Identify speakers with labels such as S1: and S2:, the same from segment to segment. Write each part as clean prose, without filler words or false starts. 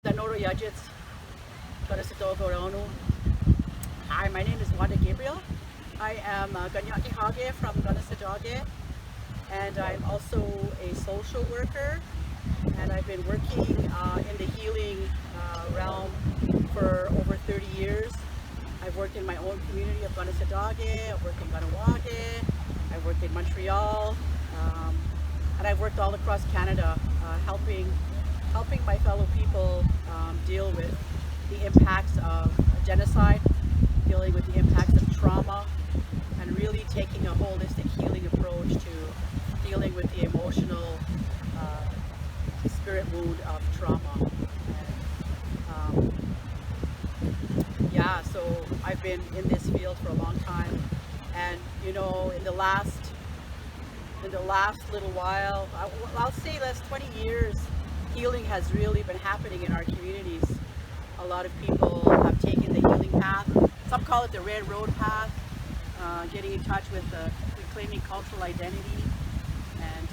S1: Hi, my name is Wanda Gabriel. I am Ganyaki Hage from Ganasadage, and I'm also a social worker, and I've been working in the healing realm for over 30 years. I've worked in my own community of Ganasadage, I've worked in Ganawage, I've worked in Montreal, and I've worked all across Canada helping my fellow people deal with the impacts of genocide, dealing with the impacts of trauma, and really taking a holistic healing approach to dealing with the emotional spirit wound of trauma. And, yeah, so I've been in this field for a long time, and you know, in the last little while, I'll say last 20 years, healing has really been happening in our communities. A lot of people have taken the healing path. Some call it the red road path, getting in touch with reclaiming cultural identity and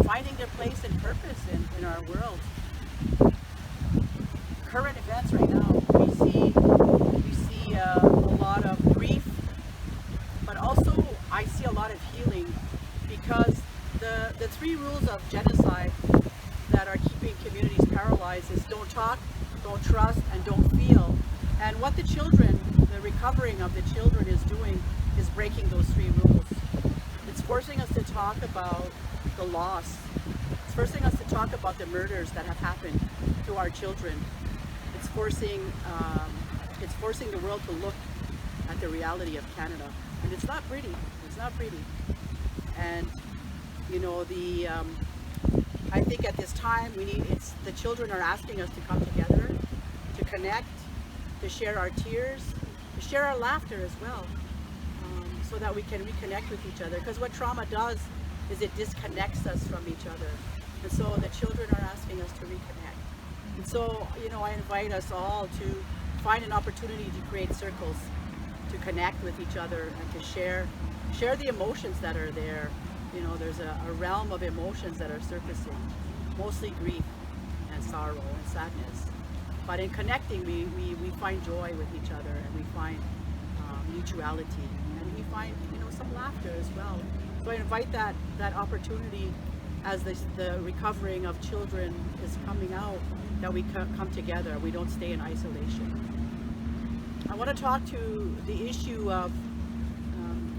S1: finding their place and purpose in our world. Current events right now, we see a lot of grief, but also I see a lot of healing, because the three rules of genocide that are keeping communities paralyzed is don't talk, don't trust, and don't feel. And what the recovering of the children is doing is breaking those three rules. It's forcing us to talk about the loss. It's forcing us to talk about the murders that have happened to our children. It's forcing the world to look at the reality of Canada. And it's not pretty. It's not pretty. And you know, I think at this time the children are asking us to come together, to connect, to share our tears, to share our laughter as well, so that we can reconnect with each other. Because what trauma does is it disconnects us from each other. And so the children are asking us to reconnect. And so, you know, I invite us all to find an opportunity to create circles, to connect with each other and to share the emotions that are there. You know, there's a realm of emotions that are surfacing, mostly grief and sorrow and sadness. But in connecting, we find joy with each other, and we find mutuality, and we find, you know, some laughter as well. So I invite that opportunity as the recovering of children is coming out, that we come together, we don't stay in isolation. I want to talk to the issue of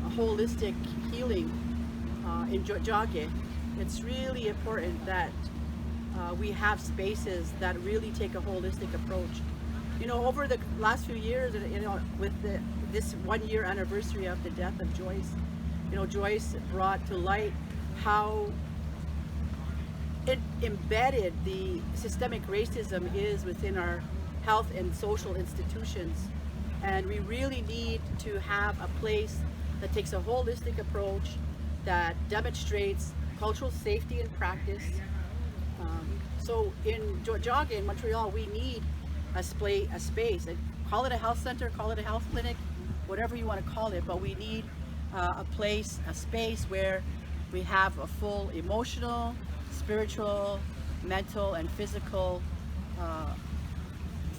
S1: a holistic healing in Tiotià. It's really important that we have spaces that really take a holistic approach. You know, over the last few years, you know, with this 1 year anniversary of the death of Joyce, you know, Joyce brought to light how it embedded the systemic racism is within our health and social institutions. And we really need to have a place that takes a holistic approach, that demonstrates cultural safety in practice. So in Tiotià, in Montreal, we need a space. Call it a health center, call it a health clinic, whatever you want to call it, but we need a space where we have a full emotional, spiritual, mental, and physical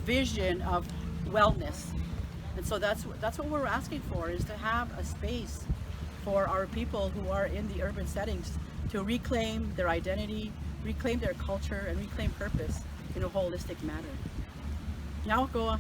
S1: vision of wellness. And so that's what we're asking for, is to have a space for our people who are in the urban settings to reclaim their identity, reclaim their culture, and reclaim purpose in a holistic manner. Now go.